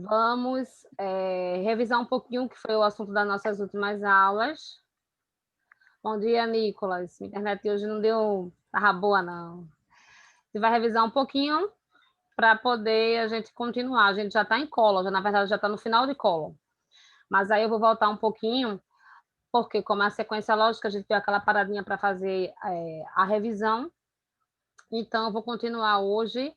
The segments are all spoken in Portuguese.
Vamos revisar um pouquinho o que foi o assunto das nossas últimas aulas. Bom dia, Nicolas. Minha internet hoje não deu... Tava boa, não. Você vai revisar um pouquinho para poder a gente continuar. A gente já está em colo, na verdade já está no final de colo. Mas aí eu vou voltar um pouquinho, porque como é a sequência lógica, a gente deu aquela paradinha para fazer a revisão. Então, eu vou continuar hoje.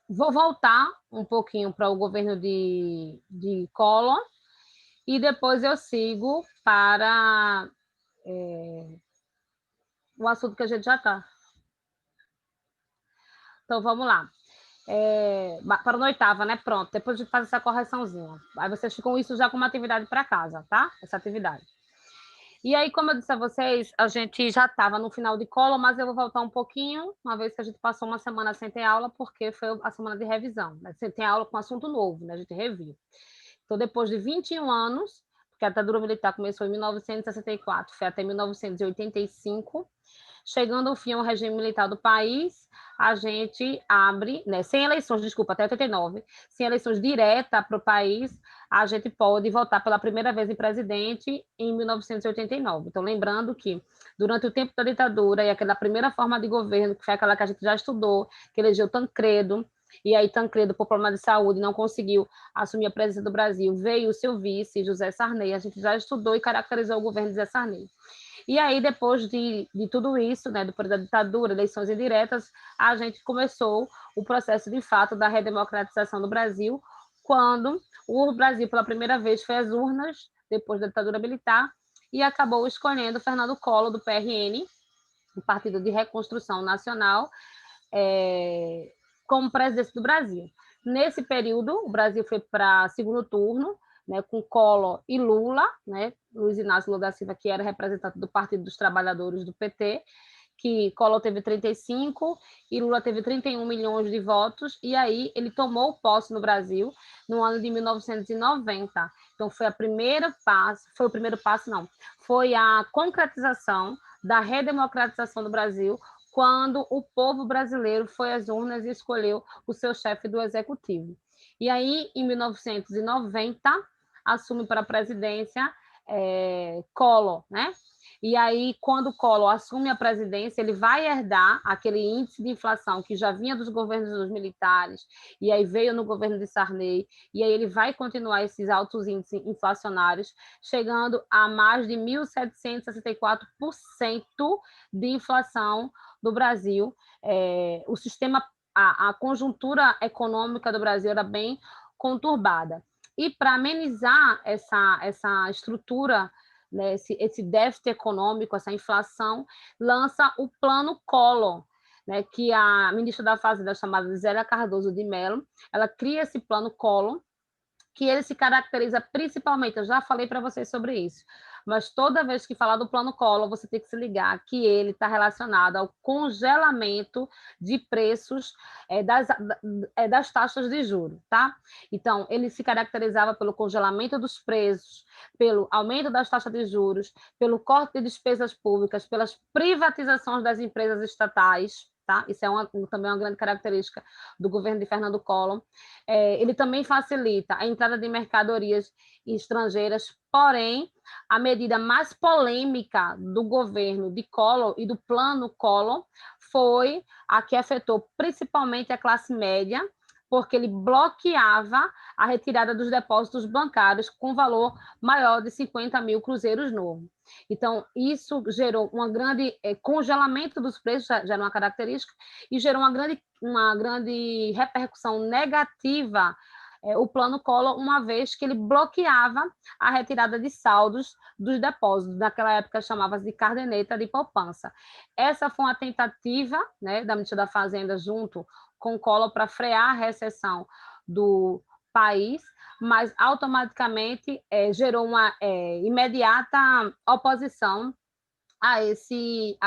Vou voltar um pouquinho para o governo de Collor e depois eu sigo para o assunto que a gente já está. Então, vamos lá. Para a oitava, né? Pronto. Depois a gente faz essa correçãozinha. Aí vocês ficam isso já como atividade para casa, tá? Essa atividade. E aí, como eu disse a vocês, a gente já estava no final de cola, mas eu vou voltar um pouquinho, uma vez que a gente passou uma semana sem ter aula, porque foi a semana de revisão, né? Sem ter aula com assunto novo, né? A gente reviu. Então, depois de 21 anos, porque a ditadura militar começou em 1964, foi até 1985, chegando ao fim ao regime militar do país, a gente abre, né, sem eleições, desculpa, até 89, sem eleições diretas para o país, a gente pode votar pela primeira vez em presidente em 1989. Então, lembrando que durante o tempo da ditadura e aquela primeira forma de governo, que foi aquela que a gente já estudou, que elegeu Tancredo, e aí Tancredo, por problema de saúde, não conseguiu assumir a presidência do Brasil, veio o seu vice, José Sarney, a gente já estudou e caracterizou o governo de José Sarney. E aí, depois de tudo isso, né, depois da ditadura, eleições indiretas, a gente começou o processo, de fato, da redemocratização do Brasil, quando o Brasil, pela primeira vez, foi às urnas, depois da ditadura militar, e acabou escolhendo Fernando Collor, do PRN, o Partido de Reconstrução Nacional, como presidente do Brasil. Nesse período, o Brasil foi para segundo turno, né, com Collor e Lula, né, Luiz Inácio Lula da Silva, que era representante do Partido dos Trabalhadores do PT, que Collor teve 35 e Lula teve 31 milhões de votos, e aí ele tomou posse no Brasil no ano de 1990. Então foi o primeiro passo, não, foi a concretização da redemocratização do Brasil, quando o povo brasileiro foi às urnas e escolheu o seu chefe do executivo. E aí, em 1990, assume para a presidência Collor, né? E aí, quando Collor assume a presidência, ele vai herdar aquele índice de inflação que já vinha dos governos dos militares, e aí veio no governo de Sarney, e aí ele vai continuar esses altos índices inflacionários, chegando a mais de 1.764% de inflação do Brasil. O sistema, a conjuntura econômica do Brasil era bem conturbada. E para amenizar essa estrutura, né, esse déficit econômico, essa inflação, lança o Plano Collor, né, que a ministra da Fazenda, chamada Zélia Cardoso de Mello, ela cria esse Plano Collor, que ele se caracteriza principalmente, eu já falei para vocês sobre isso, mas toda vez que falar do Plano Collor, você tem que se ligar que ele está relacionado ao congelamento de preços das taxas de juros, tá? Então, ele se caracterizava pelo congelamento dos preços, pelo aumento das taxas de juros, pelo corte de despesas públicas, pelas privatizações das empresas estatais, tá? Isso é também uma grande característica do governo de Fernando Collor. Ele também facilita a entrada de mercadorias estrangeiras, porém, a medida mais polêmica do governo de Collor e do plano Collor foi a que afetou principalmente a classe média, porque ele bloqueava a retirada dos depósitos bancários com valor maior de 50 mil cruzeiros novos. Então, isso gerou um grande congelamento dos preços, já era uma característica, e gerou uma grande repercussão negativa o plano Collor, uma vez que ele bloqueava a retirada de saldos dos depósitos. Naquela época chamava-se de caderneta de poupança. Essa foi uma tentativa, né, da ministra da Fazenda junto com Collor para frear a recessão do país, mas automaticamente gerou uma imediata oposição a esse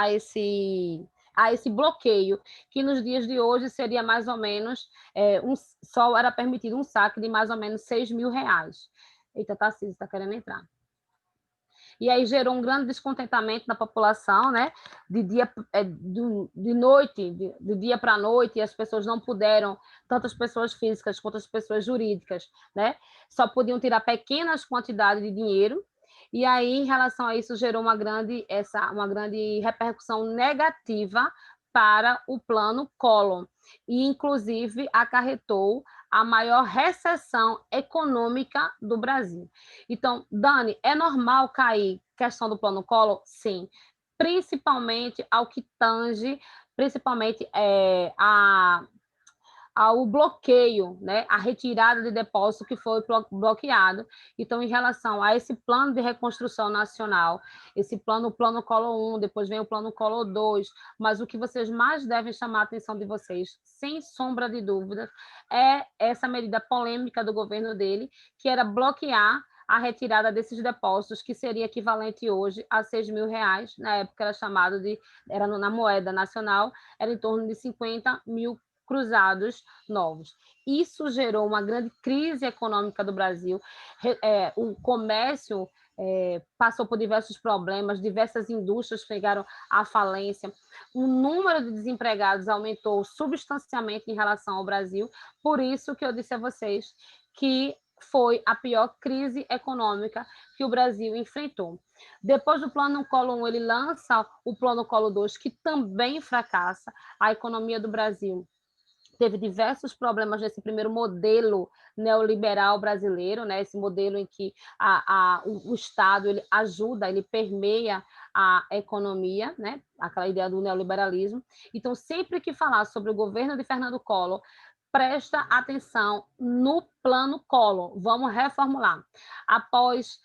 bloqueio, que nos dias de hoje seria mais ou menos, só era permitido um saque de mais ou menos R$ 6.000. Eita, Tarcísio está querendo entrar. e aí gerou um grande descontentamento na população, né? De noite, de dia para noite, e as pessoas não puderam, tanto as pessoas físicas quanto as pessoas jurídicas, né? Só podiam tirar pequenas quantidades de dinheiro, e aí, em relação a isso, gerou uma grande repercussão negativa para o plano Collor, e inclusive acarretou a maior recessão econômica do Brasil. Então, Dani, é normal cair questão do plano Collor? Sim, principalmente ao que tange, principalmente ao bloqueio, né, a retirada de depósito que foi bloqueado. Então, em relação a esse plano de reconstrução nacional, esse plano, o plano Collor 1, depois vem o plano Collor 2, mas o que vocês mais devem chamar a atenção de vocês, sem sombra de dúvidas, é essa medida polêmica do governo dele, que era bloquear a retirada desses depósitos, que seria equivalente hoje a R$ 6.000, na época era chamado de, era na moeda nacional, era em torno de 50 mil cruzados novos. Isso gerou uma grande crise econômica do Brasil. O comércio passou por diversos problemas, diversas indústrias chegaram à falência, o número de desempregados aumentou substancialmente em relação ao Brasil, por isso que eu disse a vocês que foi a pior crise econômica que o Brasil enfrentou. Depois do plano Collor 1, ele lança o plano Collor 2, que também fracassa. A economia do Brasil teve diversos problemas nesse primeiro modelo neoliberal brasileiro, né? Esse modelo em que o Estado ele ajuda, ele permeia a economia, né? Aquela ideia do neoliberalismo. Então, sempre que falar sobre o governo de Fernando Collor, presta atenção no plano Collor. Vamos reformular. Após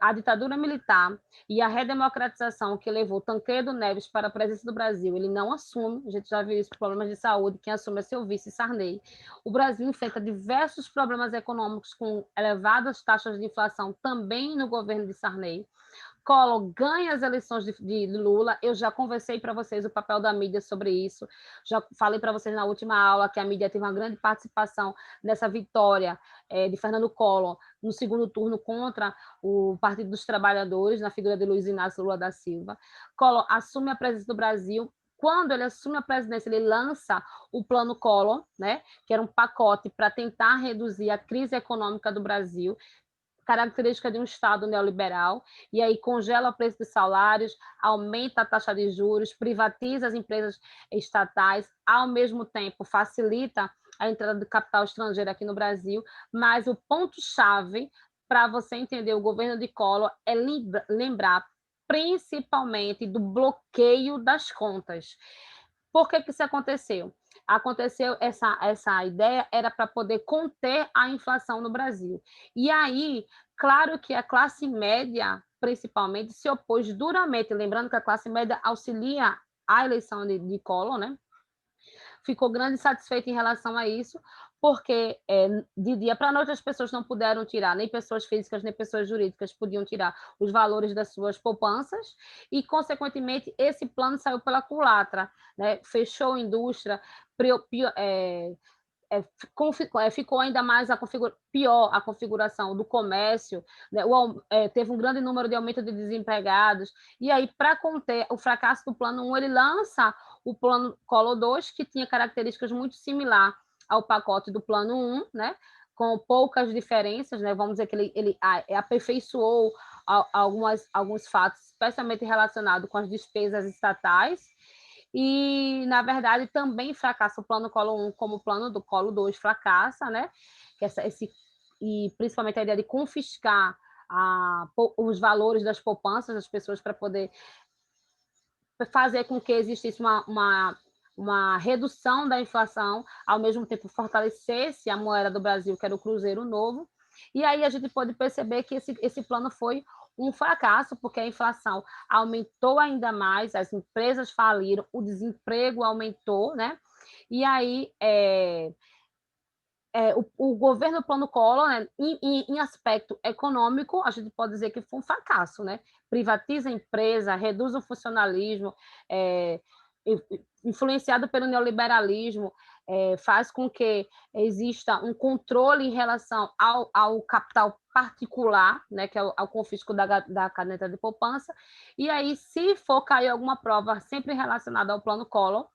a ditadura militar e a redemocratização que levou Tancredo Neves para a presidência do Brasil, ele não assume, a gente já viu isso, problemas de saúde, quem assume é seu vice, Sarney. O Brasil enfrenta diversos problemas econômicos com elevadas taxas de inflação também no governo de Sarney. Collor ganha as eleições de Lula, eu já conversei para vocês o papel da mídia sobre isso, já falei para vocês na última aula que a mídia teve uma grande participação nessa vitória de Fernando Collor no segundo turno contra o Partido dos Trabalhadores, na figura de Luiz Inácio Lula da Silva. Collor assume a presidência do Brasil. Quando ele assume a presidência, ele lança o Plano Collor, né, que era um pacote para tentar reduzir a crise econômica do Brasil, característica de um Estado neoliberal, e aí congela o preço dos salários, aumenta a taxa de juros, privatiza as empresas estatais, ao mesmo tempo facilita a entrada de capital estrangeiro aqui no Brasil, mas o ponto-chave para você entender o governo de Collor é lembrar principalmente do bloqueio das contas. Por que isso aconteceu? Aconteceu essa ideia era para poder conter a inflação no Brasil. E aí, claro que a classe média, principalmente, se opôs duramente, lembrando que a classe média auxilia a eleição de Collor, né? Ficou grande satisfeita em relação a isso, porque de dia para noite as pessoas não puderam tirar, nem pessoas físicas, nem pessoas jurídicas podiam tirar os valores das suas poupanças, e, consequentemente, esse plano saiu pela culatra, né? Fechou a indústria, ficou ainda mais pior a configuração do comércio, né? Teve um grande número de aumento de desempregados, e aí, para conter o fracasso do plano 1, ele lança o plano Collor 2, que tinha características muito similares ao pacote do plano 1, né? Com poucas diferenças, né? Vamos dizer que ele aperfeiçoou alguns fatos, especialmente relacionados com as despesas estatais, e, na verdade, também fracassa o plano Collor 1, como o plano do Collor 2 fracassa, né? E principalmente a ideia de confiscar os valores das poupanças das pessoas para poder fazer com que existisse uma redução da inflação, ao mesmo tempo fortalecesse a moeda do Brasil, que era o Cruzeiro Novo. E aí a gente pode perceber que esse plano foi um fracasso, porque a inflação aumentou ainda mais, as empresas faliram, o desemprego aumentou, né? E aí o governo Plano Collor, né, em aspecto econômico, a gente pode dizer que foi um fracasso, né? Privatiza a empresa, reduz o funcionalismo, influenciado pelo neoliberalismo, faz com que exista um controle em relação ao capital particular, né, que é ao confisco da caderneta de poupança, e aí, se for cair alguma prova sempre relacionada ao plano Collor,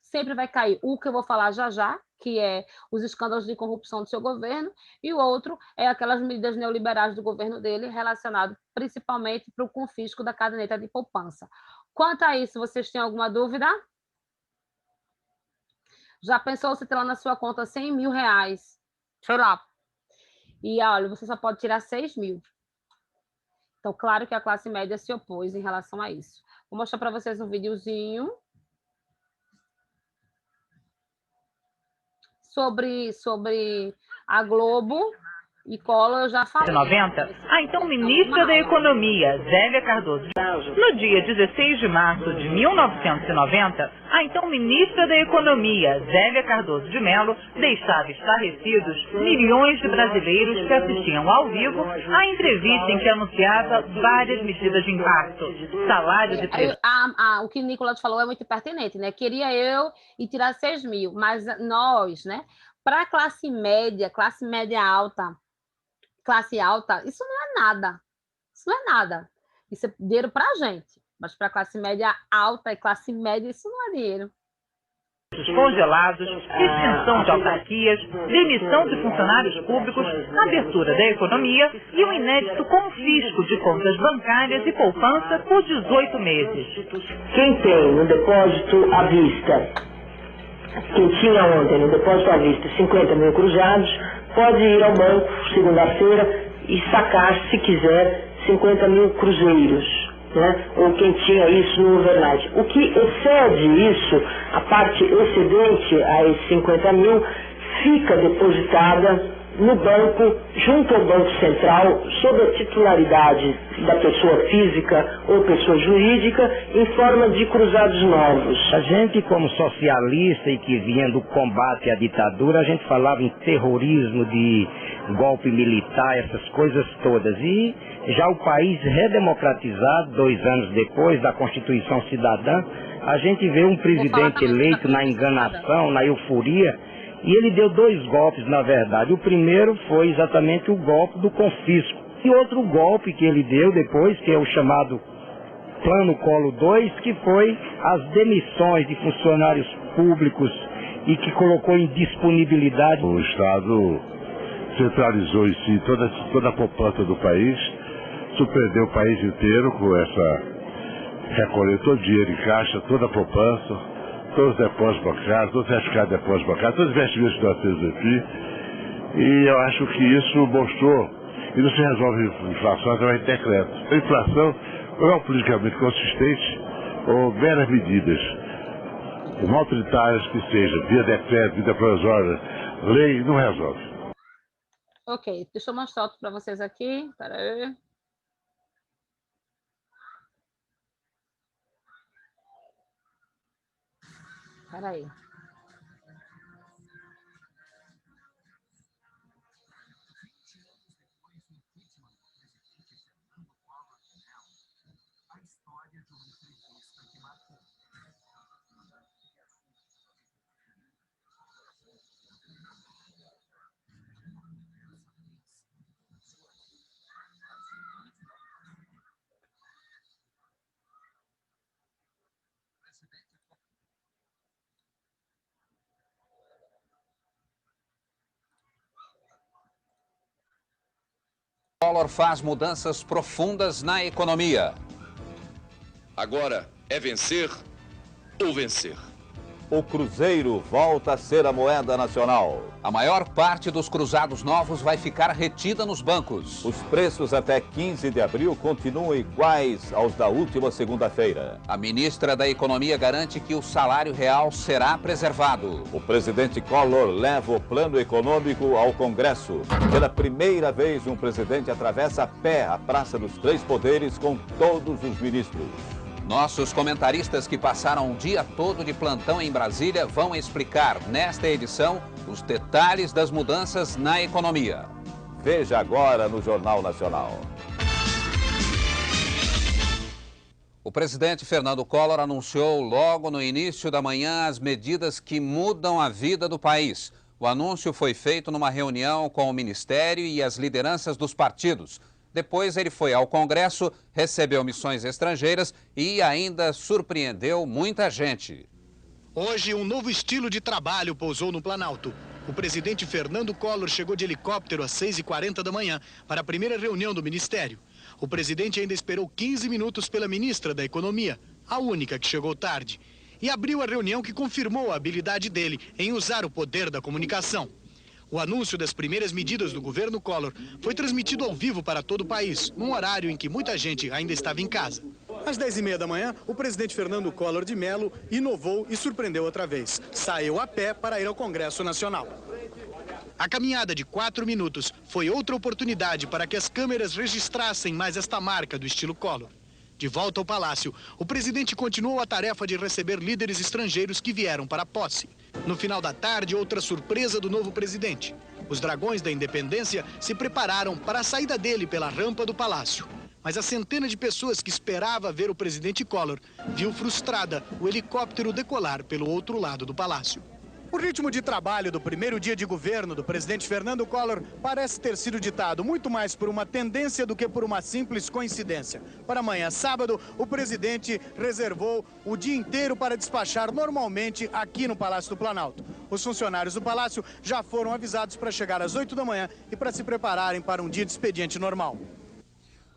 sempre vai cair o que eu vou falar já, que é os escândalos de corrupção do seu governo, e o outro é aquelas medidas neoliberais do governo dele, relacionado principalmente para o confisco da caderneta de poupança. Quanto a isso, vocês têm alguma dúvida? Já pensou você ter lá na sua conta 100 mil reais? Sei lá. E, olha, você só pode tirar 6 mil. Então, claro que a classe média se opôs em relação a isso. Vou mostrar para vocês um videozinho sobre a Globo e Collor, eu já falei. 90? Então, ministra da Economia, Zélia Cardoso, no dia 16 de março de 1990, então, ministra da Economia, Zélia Cardoso de Mello, deixava estarrecidos milhões de brasileiros que assistiam ao vivo à entrevista em que anunciava várias medidas de impacto. Salário de preço. O que o Nicolas falou é muito pertinente, né? Queria eu ir tirar 6 mil, mas nós, né? Para classe média alta, classe alta, isso não é nada. Isso não é nada. Isso é dinheiro para a gente. Mas para classe média alta e classe média, isso não é dinheiro. Congelados, extinção de autarquias, demissão de funcionários públicos, abertura da economia e um inédito confisco de contas bancárias e poupança por 18 meses. Quem tem no depósito à vista, quem tinha ontem no depósito à vista 50 mil cruzados, pode ir ao banco segunda-feira e sacar, se quiser, 50 mil cruzeiros, né? Ou quem tinha isso no overnight. O que excede isso, a parte excedente a esses 50 mil, fica depositada no banco, junto ao Banco Central, sob a titularidade da pessoa física ou pessoa jurídica, em forma de cruzados novos. A gente, como socialista e que vinha do combate à ditadura, a gente falava em terrorismo, de golpe militar, essas coisas todas. E já o país redemocratizado, 2 anos depois da Constituição Cidadã, a gente vê um presidente eleito na enganação, na euforia. E ele deu 2 golpes, na verdade. O primeiro foi exatamente o golpe do confisco. E outro golpe que ele deu depois, que é o chamado Plano Collor 2, que foi as demissões de funcionários públicos e que colocou em disponibilidade. O Estado centralizou em si toda a poupança do país, surpreendeu o país inteiro com essa... recolheu todo o dinheiro em caixa, toda a poupança, todos os depósitos bancários, todos os certificados de depósito bancário, todos os investimentos financeiros aqui. E eu acho que isso mostrou, e não se resolve a inflação através de decretos. A inflação ou é um politicamente consistente ou meras medidas, autoritárias que sejam, via decreto, via provisória, lei, não resolve. Ok, deixa eu mostrar outro para vocês aqui. Espera aí. Espera aí. Collor faz mudanças profundas na economia. Agora é vencer ou vencer. O Cruzeiro volta a ser a moeda nacional. A maior parte dos cruzados novos vai ficar retida nos bancos. Os preços até 15 de abril continuam iguais aos da última segunda-feira. A ministra da Economia garante que o salário real será preservado. O presidente Collor leva o plano econômico ao Congresso. Pela primeira vez, um presidente atravessa a pé a Praça dos Três Poderes com todos os ministros. Nossos comentaristas que passaram o dia todo de plantão em Brasília vão explicar nesta edição os detalhes das mudanças na economia. Veja agora no Jornal Nacional. O presidente Fernando Collor anunciou logo no início da manhã as medidas que mudam a vida do país. O anúncio foi feito numa reunião com o Ministério e as lideranças dos partidos. Depois ele foi ao Congresso, recebeu missões estrangeiras e ainda surpreendeu muita gente. Hoje, um novo estilo de trabalho pousou no Planalto. O presidente Fernando Collor chegou de helicóptero às 6h40 da manhã para a primeira reunião do Ministério. O presidente ainda esperou 15 minutos pela ministra da Economia, a única que chegou tarde, e abriu a reunião que confirmou a habilidade dele em usar o poder da comunicação. O anúncio das primeiras medidas do governo Collor foi transmitido ao vivo para todo o país, num horário em que muita gente ainda estava em casa. Às 10h30 da manhã, o presidente Fernando Collor de Mello inovou e surpreendeu outra vez. Saiu a pé para ir ao Congresso Nacional. A caminhada de 4 minutos foi outra oportunidade para que as câmeras registrassem mais esta marca do estilo Collor. De volta ao Palácio, o presidente continuou a tarefa de receber líderes estrangeiros que vieram para a posse. No final da tarde, outra surpresa do novo presidente. Os dragões da independência se prepararam para a saída dele pela rampa do Palácio. Mas a centena de pessoas que esperava ver o presidente Collor viu frustrada o helicóptero decolar pelo outro lado do Palácio. O ritmo de trabalho do primeiro dia de governo do presidente Fernando Collor parece ter sido ditado muito mais por uma tendência do que por uma simples coincidência. Para amanhã, sábado, o presidente reservou o dia inteiro para despachar normalmente aqui no Palácio do Planalto. Os funcionários do Palácio já foram avisados para chegar às 8 da manhã e para se prepararem para um dia de expediente normal.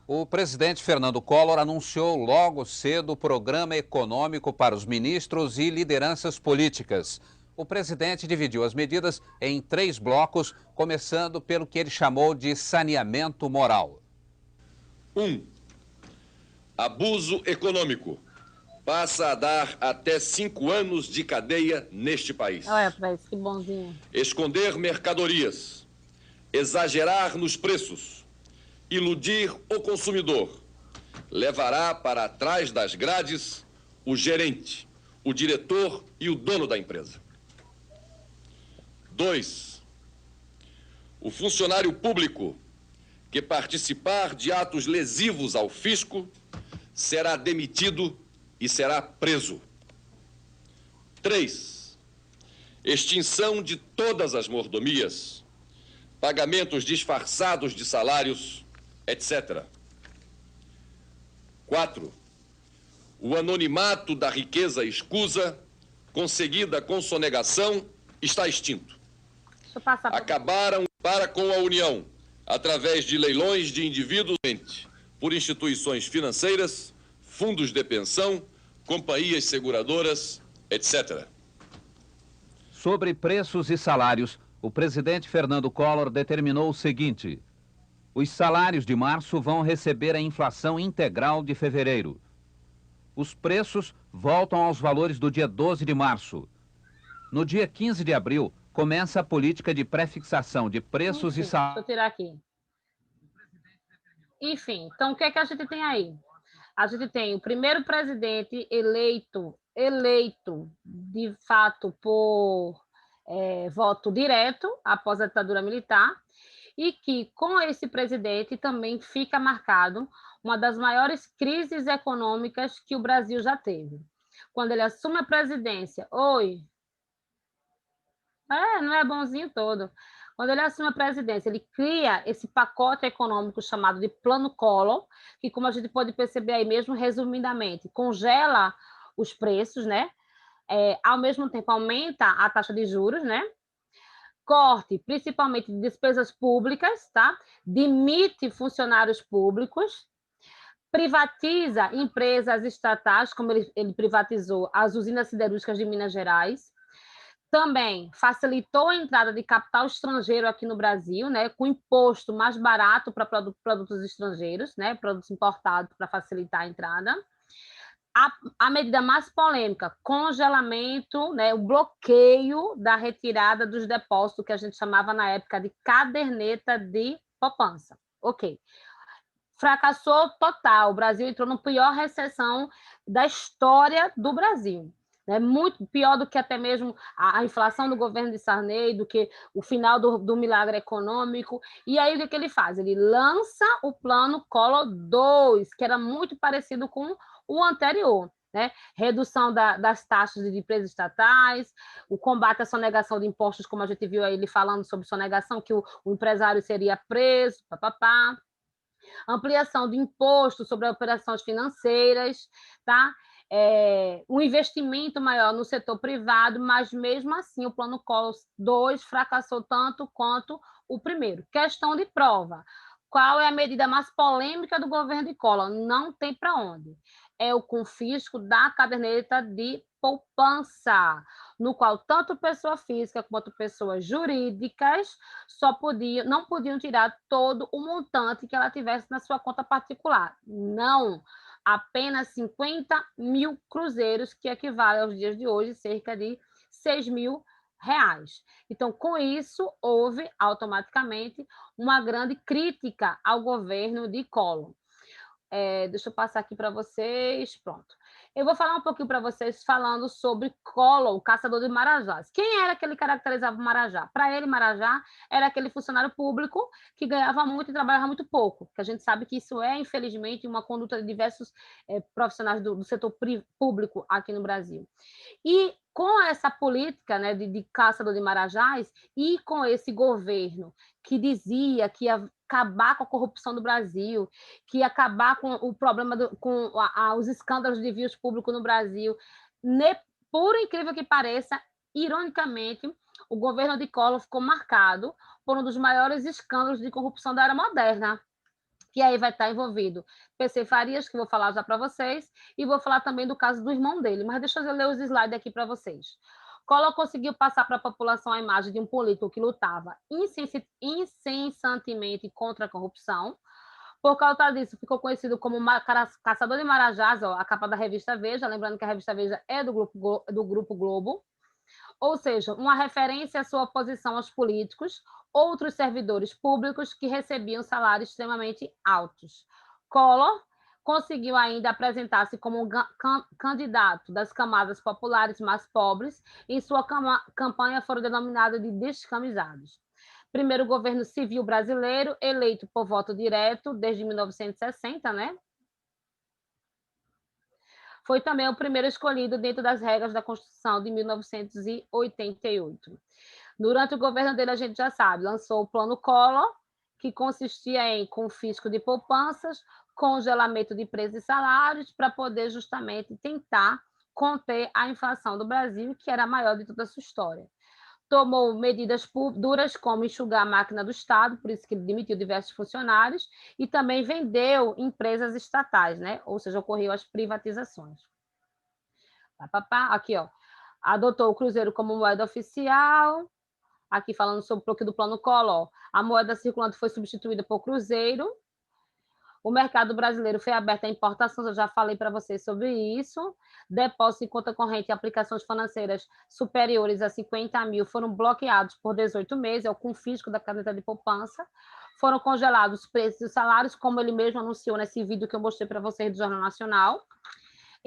O presidente Fernando Collor anunciou logo cedo o programa econômico para os ministros e lideranças políticas. O presidente dividiu as medidas em 3 blocos, começando pelo que ele chamou de saneamento moral. 1. Abuso econômico. Passa a dar até 5 anos de cadeia neste país. Olha, que bonzinho. Esconder mercadorias. Exagerar nos preços. Iludir o consumidor. Levará para trás das grades o gerente, o diretor e o dono da empresa. 2. O funcionário público que participar de atos lesivos ao fisco será demitido e será preso. 3. Extinção de todas as mordomias, pagamentos disfarçados de salários, etc. 4. O anonimato da riqueza escusa, conseguida com sonegação, está extinto. Acabaram para com a União, através de leilões de indivíduos, por instituições financeiras, fundos de pensão, companhias seguradoras, etc. Sobre preços e salários, o presidente Fernando Collor determinou o seguinte: os salários de março vão receber a inflação integral de fevereiro. Os preços voltam aos valores do dia 12 de março. No dia 15 de abril, começa a política de prefixação de preços e salários. Deixa eu tirar aqui. Enfim, então o que é que a gente tem aí? A gente tem o primeiro presidente eleito de fato por voto direto após a ditadura militar, e que com esse presidente também fica marcado uma das maiores crises econômicas que o Brasil já teve. Quando ele assume a presidência, não é bonzinho todo. Quando ele assume a presidência, ele cria esse pacote econômico chamado de Plano Collor, que, como a gente pode perceber aí mesmo, resumidamente, congela os preços, né? Ao mesmo tempo, aumenta a taxa de juros, né? Corte, principalmente de despesas públicas, tá? Demite funcionários públicos, privatiza empresas estatais, como ele privatizou as usinas siderúrgicas de Minas Gerais. Também facilitou a entrada de capital estrangeiro aqui no Brasil, né, com imposto mais barato para produtos estrangeiros, né, produtos importados para facilitar a entrada. A medida mais polêmica, congelamento, né, o bloqueio da retirada dos depósitos, que a gente chamava na época de caderneta de poupança. Ok. Fracassou total. O Brasil entrou na pior recessão da história do Brasil. É muito pior do que até mesmo a inflação do governo de Sarney, do que o final do milagre econômico. E aí, o que ele faz? Ele lança o Plano Collor II, que era muito parecido com o anterior, né? Redução das taxas de empresas estatais, o combate à sonegação de impostos, como a gente viu aí ele falando sobre sonegação, que o empresário seria preso, papapá. Ampliação do imposto sobre operações financeiras, tá? Um investimento maior no setor privado, mas mesmo assim o Plano Collor II fracassou tanto quanto o primeiro. Questão de prova. Qual é a medida mais polêmica do governo de Collor? Não tem para onde. É o confisco da caderneta de poupança, no qual tanto pessoa física quanto pessoas jurídicas não podiam tirar todo o montante que ela tivesse na sua conta particular. Não, apenas 50 mil cruzeiros, que equivale aos dias de hoje cerca de 6 mil reais. Então, com isso, houve automaticamente uma grande crítica ao governo de Collor. Deixa eu passar aqui para vocês, pronto. Eu vou falar um pouquinho para vocês falando sobre Collor, o caçador de marajás. Quem era que ele caracterizava o marajá? Para ele, marajá era aquele funcionário público que ganhava muito e trabalhava muito pouco, que a gente sabe que isso é, infelizmente, uma conduta de diversos profissionais do setor público aqui no Brasil. E com essa política, né, de caçador de marajás e com esse governo que dizia que ia acabar com a corrupção do Brasil, que ia acabar com o problema, com os escândalos de desvios públicos no Brasil, por incrível que pareça, ironicamente, o governo de Collor ficou marcado por um dos maiores escândalos de corrupção da era moderna, que aí vai estar envolvido PC Farias, que vou falar já para vocês, e vou falar também do caso do irmão dele, mas deixa eu ler os slides aqui para vocês. Collor conseguiu passar para a população a imagem de um político que lutava incessantemente contra a corrupção. Por causa disso, ficou conhecido como caçador de marajás, ó, a capa da revista Veja, lembrando que a revista Veja é do Grupo Globo. Ou seja, uma referência à sua oposição aos políticos, outros servidores públicos que recebiam salários extremamente altos. Collor conseguiu ainda apresentar-se como um candidato das camadas populares mais pobres, e sua campanha foram denominadas de descamisados. Primeiro governo civil brasileiro, eleito por voto direto desde 1960, né? Foi também o primeiro escolhido dentro das regras da Constituição de 1988. Durante o governo dele, a gente já sabe, lançou o Plano Collor, que consistia em confisco de poupanças, congelamento de preços e salários, para poder justamente tentar conter a inflação do Brasil, que era a maior de toda a sua história. Tomou medidas duras, como enxugar a máquina do Estado, por isso que ele demitiu diversos funcionários, e também vendeu empresas estatais, né? Ou seja, ocorreu as privatizações. Aqui, ó. Adotou o Cruzeiro como moeda oficial. Aqui falando sobre o bloqueio do Plano Collor, a moeda circulante foi substituída por Cruzeiro. O mercado brasileiro foi aberto a importações, eu já falei para vocês sobre isso. Depósitos em conta corrente e aplicações financeiras superiores a 50 mil foram bloqueados por 18 meses, é o confisco da caderneta de poupança. Foram congelados os preços e os salários, como ele mesmo anunciou nesse vídeo que eu mostrei para vocês do Jornal Nacional.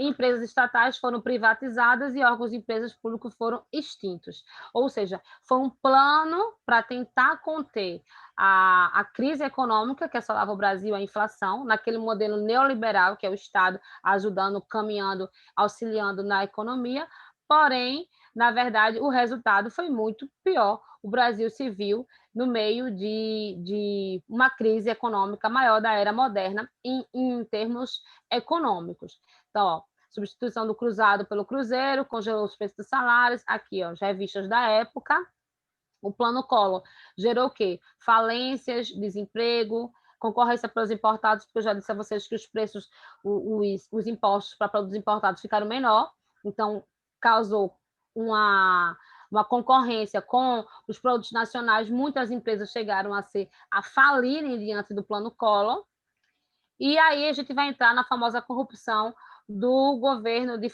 Empresas estatais foram privatizadas e órgãos de empresas públicas foram extintos. Ou seja, foi um plano para tentar conter a crise econômica que assolava o Brasil, a inflação, naquele modelo neoliberal, que é o Estado ajudando, caminhando, auxiliando na economia. Porém, na verdade, o resultado foi muito pior. O Brasil se viu no meio de uma crise econômica maior da era moderna em termos econômicos. Então, ó, substituição do cruzado pelo cruzeiro, congelou os preços dos salários, aqui, ó, as revistas da época. O Plano Collor gerou o quê? Falências, desemprego, concorrência pelos importados, porque eu já disse a vocês que os preços, os impostos para produtos importados ficaram menor, então causou uma concorrência com os produtos nacionais, muitas empresas chegaram a falirem diante do Plano Collor, e aí a gente vai entrar na famosa corrupção do governo de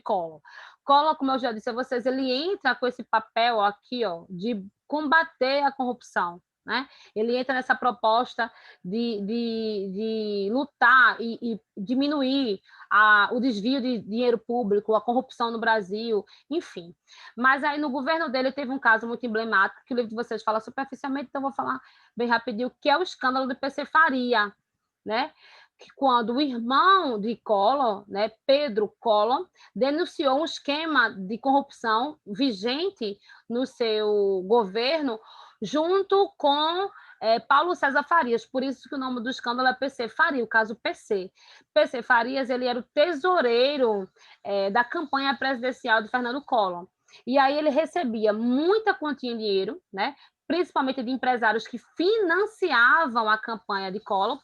Collor. Collor, como eu já disse a vocês, ele entra com esse papel aqui, ó, de combater a corrupção, né? Ele entra nessa proposta de lutar e diminuir o desvio de dinheiro público, a corrupção no Brasil, enfim. Mas aí no governo dele teve um caso muito emblemático, que o livro de vocês fala superficialmente, então eu vou falar bem rapidinho, que é o escândalo do PC Faria, né? quando o irmão de Collor, né, Pedro Collor, denunciou um esquema de corrupção vigente no seu governo, junto com Paulo César Farias, por isso que o nome do escândalo é PC Farias, o caso PC. PC Farias, ele era o tesoureiro da campanha presidencial de Fernando Collor. E aí ele recebia muita quantia em dinheiro, né, principalmente de empresários que financiavam a campanha de Collor,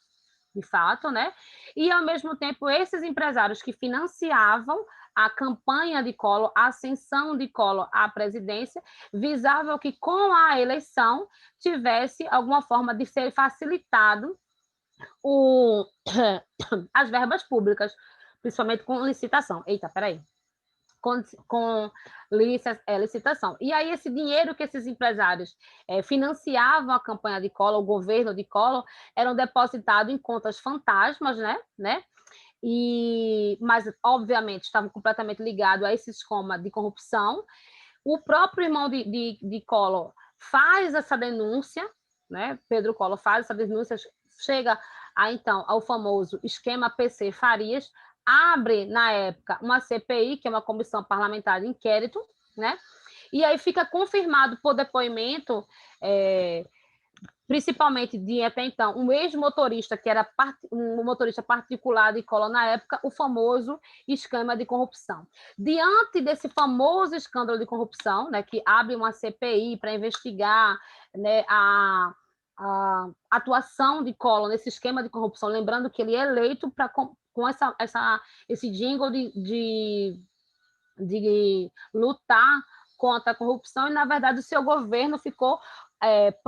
de fato, né? E, ao mesmo tempo, esses empresários que financiavam a campanha de Collor, a ascensão de Collor à presidência, visavam que, com a eleição, tivesse alguma forma de ser facilitado as verbas públicas, principalmente com licitação. Eita, peraí. Com licitação. E aí, esse dinheiro que esses empresários financiavam a campanha de Collor, o governo de Collor, eram depositados em contas fantasmas, né? Mas, obviamente, estavam completamente ligados a esse esquema de corrupção. O próprio irmão de Collor faz essa denúncia, né? Pedro Collor faz essa denúncia, chega então ao famoso esquema PC Farias, abre, na época, uma CPI, que é uma comissão parlamentar de inquérito, né? E aí fica confirmado por depoimento, principalmente de, até então, um ex-motorista, que era um motorista particular de Collor na época, o famoso esquema de corrupção. Diante desse famoso escândalo de corrupção, né, que abre uma CPI para investigar, né, a atuação de Collor nesse esquema de corrupção, lembrando que ele é eleito com esse jingle de lutar contra a corrupção, e, na verdade, o seu governo ficou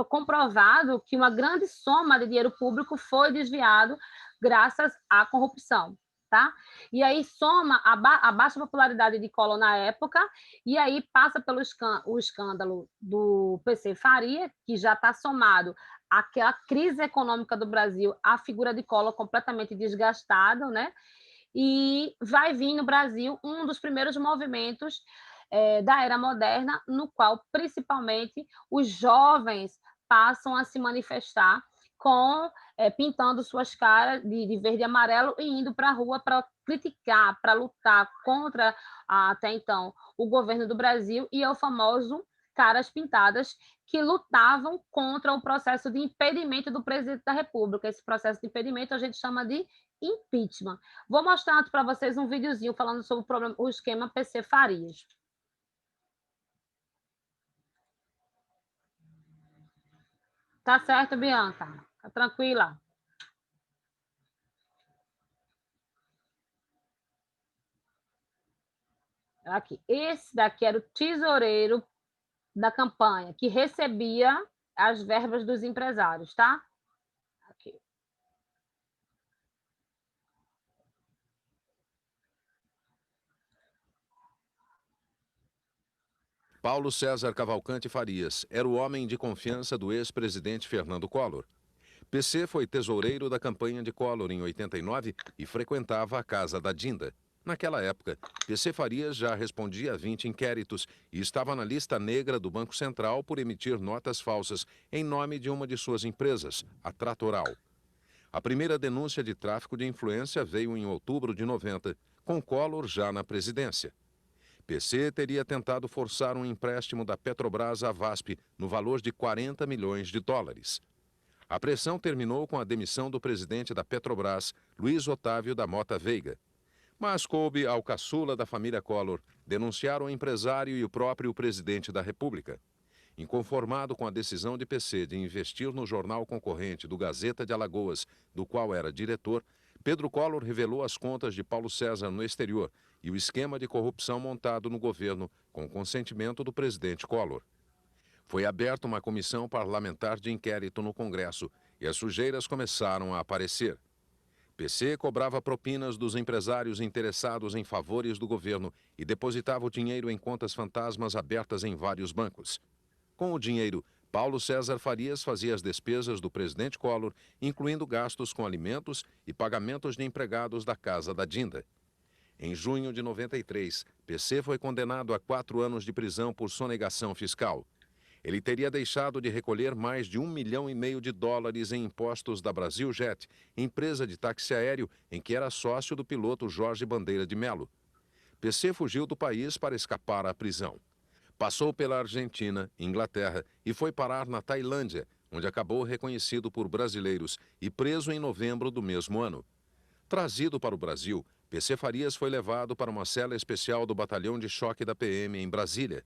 comprovado que uma grande soma de dinheiro público foi desviado graças à corrupção. Tá? E aí soma a baixa popularidade de Collor na época, e aí passa pelo o escândalo do PC Faria, que já está somado àquela crise econômica do Brasil, a figura de Collor completamente desgastada, né? E vai vir no Brasil um dos primeiros movimentos da era moderna, no qual, principalmente, os jovens passam a se manifestar pintando suas caras de verde e amarelo e indo para a rua para criticar, para lutar contra, até então, o governo do Brasil, e é o famoso caras pintadas, que lutavam contra o processo de impedimento do presidente da República. Esse processo de impedimento a gente chama de impeachment. Vou mostrar para vocês um videozinho falando sobre o esquema PC Farias. Tá certo, Bianca? Tá tranquila? Aqui. Esse daqui era o tesoureiro da campanha, que recebia as verbas dos empresários, tá? Aqui. Paulo César Cavalcante Farias era o homem de confiança do ex-presidente Fernando Collor. PC foi tesoureiro da campanha de Collor em 89 e frequentava a casa da Dinda. Naquela época, PC Farias já respondia a 20 inquéritos e estava na lista negra do Banco Central por emitir notas falsas em nome de uma de suas empresas, a Tratoral. A primeira denúncia de tráfico de influência veio em outubro de 90, com Collor já na presidência. PC teria tentado forçar um empréstimo da Petrobras à VASP no valor de 40 milhões de dólares. A pressão terminou com a demissão do presidente da Petrobras, Luiz Otávio da Mota Veiga. Mas coube ao caçula da família Collor denunciar o empresário e o próprio presidente da República. Inconformado com a decisão de PC de investir no jornal concorrente do Gazeta de Alagoas, do qual era diretor, Pedro Collor revelou as contas de Paulo César no exterior e o esquema de corrupção montado no governo com consentimento do presidente Collor. Foi aberta uma comissão parlamentar de inquérito no Congresso e as sujeiras começaram a aparecer. PC cobrava propinas dos empresários interessados em favores do governo e depositava o dinheiro em contas fantasmas abertas em vários bancos. Com o dinheiro, Paulo César Farias fazia as despesas do presidente Collor, incluindo gastos com alimentos e pagamentos de empregados da casa da Dinda. Em junho de 93, PC foi condenado a 4 anos de prisão por sonegação fiscal. Ele teria deixado de recolher mais de US$ 1,5 milhão em impostos da Brasiljet, empresa de táxi aéreo em que era sócio do piloto Jorge Bandeira de Mello. PC fugiu do país para escapar à prisão. Passou pela Argentina, Inglaterra e foi parar na Tailândia, onde acabou reconhecido por brasileiros e preso em novembro do mesmo ano. Trazido para o Brasil, PC Farias foi levado para uma cela especial do Batalhão de Choque da PM em Brasília.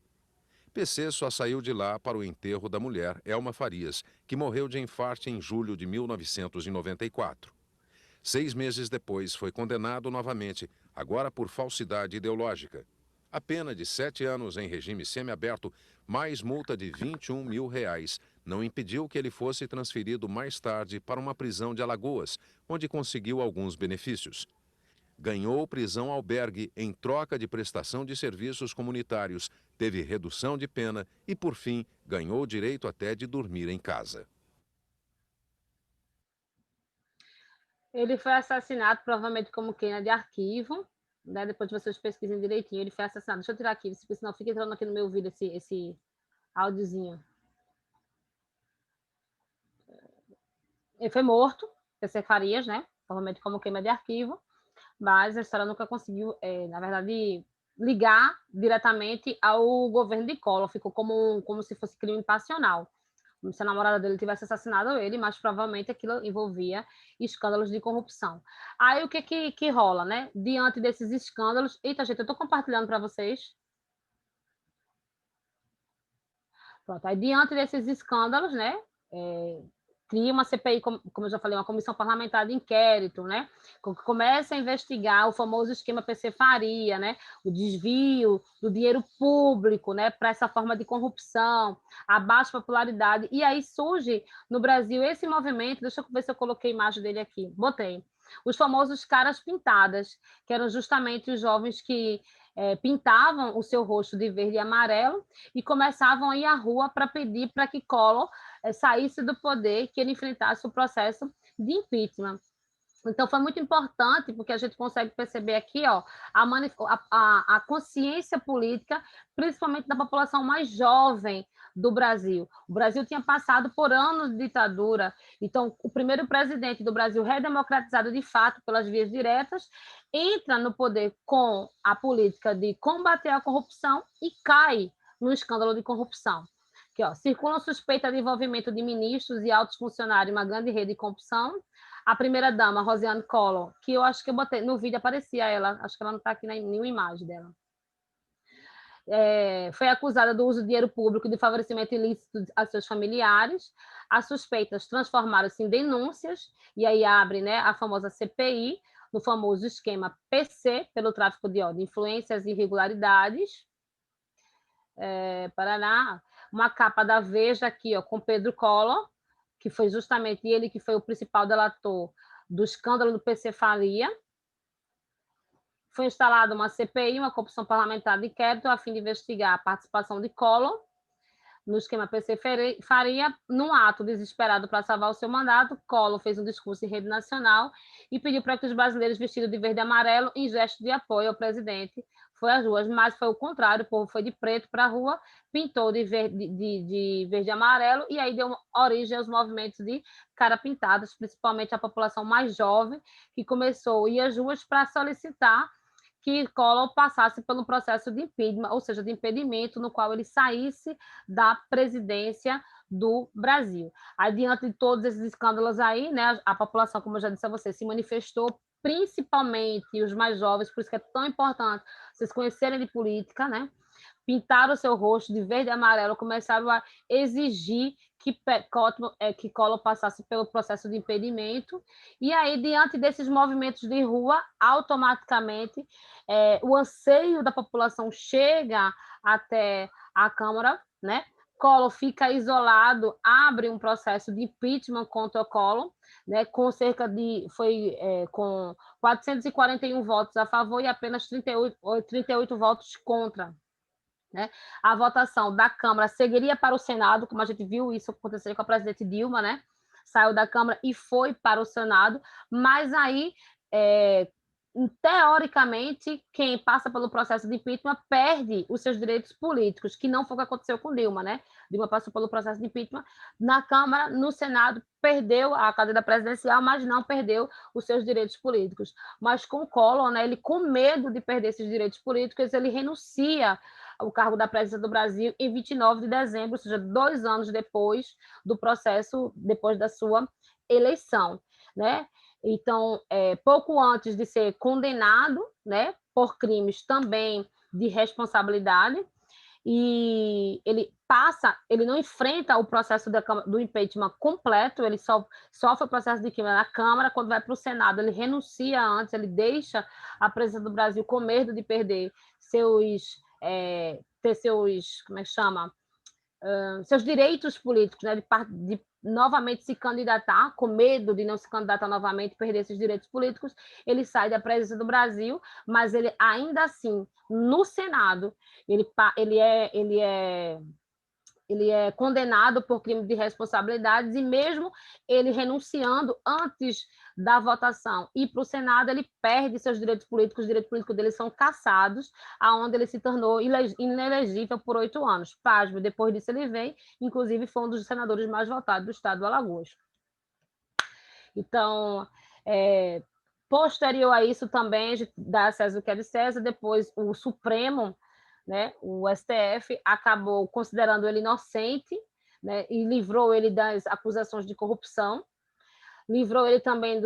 PC só saiu de lá para o enterro da mulher, Elma Farias, que morreu de infarte em julho de 1994. 6 meses depois, foi condenado novamente, agora por falsidade ideológica. A pena de 7 anos em regime semiaberto, mais multa de R$21 mil, não impediu que ele fosse transferido mais tarde para uma prisão de Alagoas, onde conseguiu alguns benefícios. Ganhou prisão albergue em troca de prestação de serviços comunitários, teve redução de pena e, por fim, ganhou o direito até de dormir em casa. Ele foi assassinado, provavelmente como queima de arquivo, né? Depois vocês pesquisem direitinho, ele foi assassinado. Deixa eu tirar aqui, porque senão fica entrando aqui no meu vídeo esse áudiozinho. Ele foi morto, PC Farias, né? Provavelmente como queima de arquivo, mas a história nunca conseguiu, na verdade, ligar diretamente ao governo de Collor. Ficou como se fosse crime passional, como se a namorada dele tivesse assassinado ele, mas provavelmente aquilo envolvia escândalos de corrupção. Aí o que rola, né? Diante desses escândalos... Eita, gente, eu estou compartilhando para vocês. Pronto, aí diante desses escândalos, né? Cria uma CPI, como eu já falei, uma comissão parlamentar de inquérito, né? Que começa a investigar o famoso esquema PC Faria, né? O desvio do dinheiro público, né? Para essa forma de corrupção, a baixa popularidade. E aí surge no Brasil esse movimento, deixa eu ver se eu coloquei a imagem dele aqui, botei. Os famosos caras pintadas, que eram justamente os jovens que pintavam o seu rosto de verde e amarelo e começavam a ir à rua para pedir para que Collor saísse do poder, que ele enfrentasse o processo de impeachment. Então, foi muito importante, porque a gente consegue perceber aqui ó, a consciência política, principalmente da população mais jovem do Brasil. O Brasil tinha passado por anos de ditadura, então, o primeiro presidente do Brasil, redemocratizado de fato pelas vias diretas, entra no poder com a política de combater a corrupção e cai no escândalo de corrupção. Aqui, ó, circulam suspeita de envolvimento de ministros e altos funcionários em uma grande rede de corrupção. A primeira-dama, Rosiane Collor, que eu acho que eu botei no vídeo, aparecia ela, acho que ela não está aqui em nenhuma imagem dela. Foi acusada do uso de dinheiro público de favorecimento ilícito a seus familiares. As suspeitas transformaram-se em denúncias, e aí abre, né, a famosa CPI, no famoso esquema PC, pelo tráfico de ódio, influências e irregularidades. Paraná, uma capa da Veja aqui, ó, com Pedro Collor, que foi justamente ele que foi o principal delator do escândalo do PC Faria. Foi instalada uma CPI, uma comissão parlamentar de inquérito, a fim de investigar a participação de Collor no esquema PC Faria. Num ato desesperado para salvar o seu mandato, Collor fez um discurso em rede nacional e pediu para que os brasileiros vestidos de verde e amarelo, em gesto de apoio ao presidente, foi às ruas, mas foi o contrário, o povo foi de preto para a rua, pintou de verde e amarelo, e aí deu origem aos movimentos de cara pintadas, principalmente a população mais jovem, que começou a ir às ruas para solicitar que Collor passasse pelo processo de impeachment, ou seja, de impedimento, no qual ele saísse da presidência do Brasil. Aí, diante de todos esses escândalos aí, né, a população, como eu já disse a você, se manifestou, principalmente os mais jovens, por isso que é tão importante vocês conhecerem de política, né? Pintaram o seu rosto de verde e amarelo, começaram a exigir que Collor passasse pelo processo de impedimento, e aí, diante desses movimentos de rua, automaticamente, o anseio da população chega até a Câmara, né? Collor fica isolado, abre um processo de impeachment contra Collor, né, com com 441 votos a favor e apenas 38 votos contra. Né? A votação da Câmara seguiria para o Senado, como a gente viu isso acontecer com a presidente Dilma, né? Saiu da Câmara e foi para o Senado, mas aí teoricamente, quem passa pelo processo de impeachment perde os seus direitos políticos, que não foi o que aconteceu com Dilma, né? Dilma passou pelo processo de impeachment na Câmara, no Senado, perdeu a cadeira presidencial, mas não perdeu os seus direitos políticos. Mas com Collor, né, ele, com medo de perder esses direitos políticos, ele renuncia ao cargo da presidência do Brasil em 29 de dezembro, ou seja, 2 anos depois do processo, depois da sua eleição, né? Então, pouco antes de ser condenado, né, por crimes também de responsabilidade, e ele não enfrenta o processo do impeachment completo, ele só sofre o processo de impeachment na Câmara. Quando vai para o Senado, ele renuncia antes, ele deixa a presidência do Brasil com medo de perder como é que chama? Seus direitos políticos, né, de novamente se candidatar, com medo de não se candidatar novamente, perder esses direitos políticos. Ele sai da presidência do Brasil, mas ele ainda assim, no Senado, ele é condenado por crime de responsabilidades, e mesmo ele renunciando antes da votação e para o Senado, ele perde seus direitos políticos. Os direitos políticos dele são cassados, aonde ele se tornou inelegível por 8 anos. Pasmo, depois disso ele vem, inclusive foi um dos senadores mais votados do estado do Alagoas. Então, posterior a isso também, dá César o que é de César, depois o Supremo, né, o STF, acabou considerando ele inocente, né, e livrou ele das acusações de corrupção, livrou ele também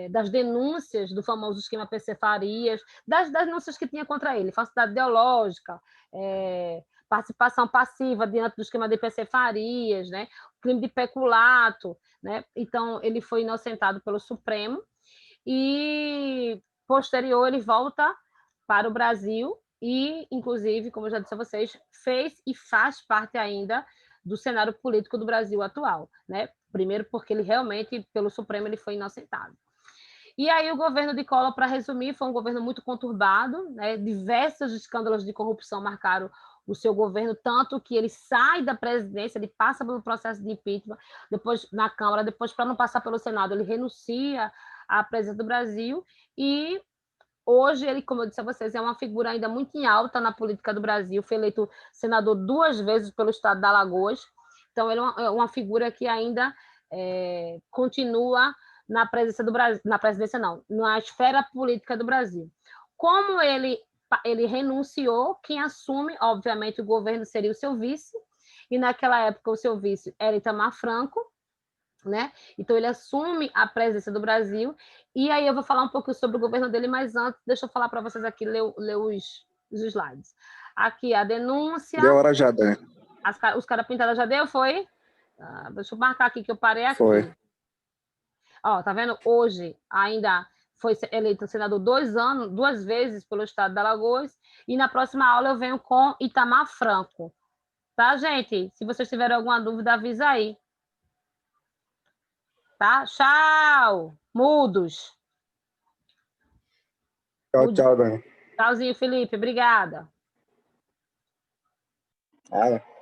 das denúncias do famoso esquema PC Farias, das denúncias que tinha contra ele, falsidade ideológica, participação passiva diante do esquema de PC Farias, né, crime de peculato, né? Então, ele foi inocentado pelo Supremo, e posterior ele volta para o Brasil e, inclusive, como eu já disse a vocês, fez e faz parte ainda do cenário político do Brasil atual, né? Primeiro porque ele realmente, pelo Supremo, ele foi inocentado. E aí o governo de Collor, para resumir, foi um governo muito conturbado, né? Diversos escândalos de corrupção marcaram o seu governo, tanto que ele sai da presidência, ele passa pelo processo de impeachment, depois na Câmara, depois, para não passar pelo Senado, ele renuncia à presidência do Brasil, e hoje ele, como eu disse a vocês, é uma figura ainda muito em alta na política do Brasil, foi eleito senador 2 vezes pelo estado de Alagoas, então ele é uma figura que ainda continua na presidência do Brasil, na esfera política do Brasil. Como ele renunciou, quem assume, obviamente, o governo seria o seu vice, e naquela época o seu vice era Itamar Franco, né? Então ele assume a presidência do Brasil, e aí eu vou falar um pouco sobre o governo dele, mas antes, deixa eu falar para vocês aqui, ler os slides. Aqui a denúncia. Deu hora já, Dani. Os caras pintados já deu, foi? Deixa eu marcar aqui que eu parei aqui. Foi. Ó, tá vendo? Hoje ainda foi eleito senador 2 vezes pelo estado de Alagoas, e na próxima aula eu venho com Itamar Franco. Tá, gente? Se vocês tiverem alguma dúvida, avisa aí. Tá? Tchau! Mudos. Tchau, tchau, Dani. Tchauzinho, Felipe. Obrigada. Ah, é.